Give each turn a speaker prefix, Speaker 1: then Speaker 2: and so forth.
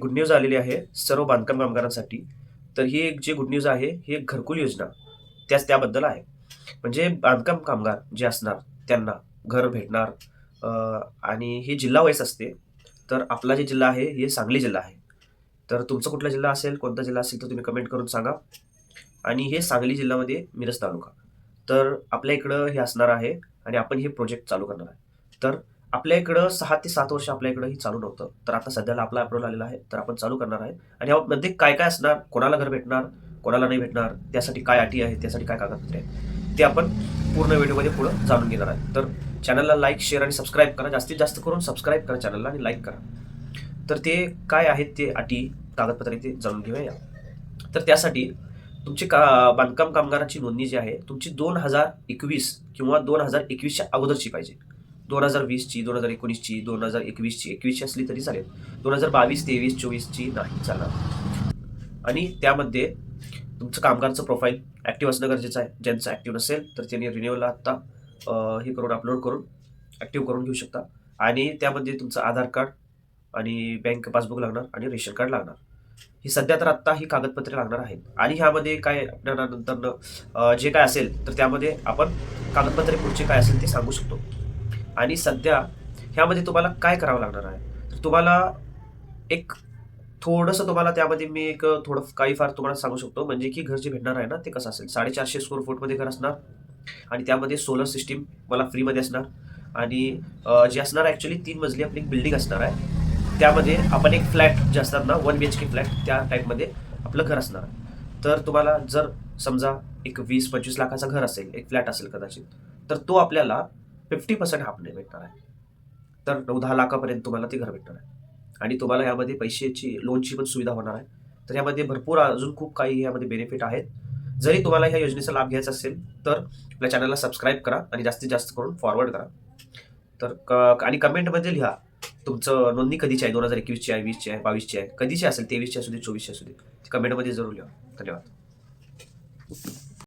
Speaker 1: Good news आलेली आहे सर्व बांधकाम कामगारांसाठी. तर ही एक जी गुड न्यूज आहे, ही एक घरकुल योजना त्याबद्दल आहे. म्हणजे बांधकाम कामगार जे असणार त्यांना घर भेटणार. आणि ही जिल्हा वाईज असते. तर आपला जे जिल्हा आहे, हे सांगली जिल्हा आहे. तर तुमचा कुठला जिल्हा असेल, कोणता जिल्हा असेल तर तुम्ही कमेंट करून सांगा. आणि हे सांगली जिल्ह्यामध्ये मिरज तालुका. तर आपल्या इकडं हे असणार आहे आणि आपण हे प्रोजेक्ट चालू करणार आहे. तर आपल्या इकडं 6 ते 7 वर्ष आपल्या इकडं हे चालू नव्हतं. तर आता सध्याला आपला अप्रूव्हल आलेला आहे. तर आपण चालू करणार आहे. आणि यामध्ये काय-काय असणार, कोणाला घर भेटणार, कोणाला नाही भेटणार, त्यासाठी काय अटी आहेत, त्यासाठी काय कागदपत्रे आहेत, ते आपण पूर्ण व्हिडिओमध्ये पुढं जाणून घेणार आहे. तर चॅनलला लाईक, शेअर आणि सबस्क्राईब करा. जास्तीत जास्त करून सबस्क्राईब करा चॅनलला आणि लाईक करा. तर ते काय आहेत ते अटी, कागदपत्रे ते जाणून घेऊया या. तर त्यासाठी तुमची बांधकाम कामगारांची नोंदणी जी आहे तुमची 2021 किंवा 2021च्या अगोदरची पाहिजे. 2020ची, 2019ची, 2021ची, 21ची असली तरी चालेल. 2022, 23, 24ची नाही चालणार. आणि त्यामध्ये तुमचं कामगारचं प्रोफाईल ॲक्टिव्ह असणं गरजेचं आहे. ज्यांचं ॲक्टिव्ह नसेल तर त्यांनी रिन्यूअलला आत्ता हे करून अपलोड करून ॲक्टिव्ह करून घेऊ शकता. आणि त्यामध्ये तुमचं आधार कार्ड आणि बँक पासबुक लागणार आणि रेशन कार्ड लागणार. ही सध्या तर आत्ता ही कागदपत्रे लागणार आहेत. आणि ह्यामध्ये काय आपल्याला नंतर जे काय असेल तर त्यामध्ये आपण कागदपत्रे पुढचे काय असेल ते सांगू शकतो. आणि सध्या ह्यामध्ये तुम्हाला काय करावं लागणार आहे, तर तुम्हाला एक थोडंसं तुम्हाला त्यामध्ये मी एक थोडं काही फार तुम्हाला सांगू शकतो. म्हणजे की घर जे भेटणार आहे ना, ते कसं असेल 450 स्क्वेअर फूटमध्ये घर असणार. आणि त्यामध्ये सोलर सिस्टीम मला फ्रीमध्ये असणार. आणि जे असणार ॲक्च्युली 3 मजली आपली बिल्डिंग असणार आहे. त्यामध्ये आपण एक फ्लॅट जे असतात ना 1 BHK फ्लॅट त्या टाईपमध्ये आपलं घर असणार आहे. तर तुम्हाला जर समजा एक 20-25 लाखाचं घर असेल, एक फ्लॅट असेल कदाचित, तर तो आपल्याला 50% हाफने भेटणार आहे. तर 9-10 लाखापर्यंत तुम्हाला ते घर भेटणार आहे. आणि तुम्हाला यामध्ये पैशाची लोनची पण सुविधा होणार आहे. तर यामध्ये भरपूर अजून खूप काही यामध्ये बेनिफिट आहेत. जरी तुम्हाला ह्या योजनेचा लाभ घ्यायचा असेल तर आपल्या चॅनलला सबस्क्राईब करा आणि जास्तीत जास्त करून फॉरवर्ड करा. तर आणि कमेंटमध्ये लिहा तुमचं नोंदणी कधीची आहे, 2021ची आहे, 20ची आहे, 22ची आहे, कधीची असेल, 23ची असू दे, 24ची असू दे, कमेंटमध्ये जरूर लिहा. धन्यवाद.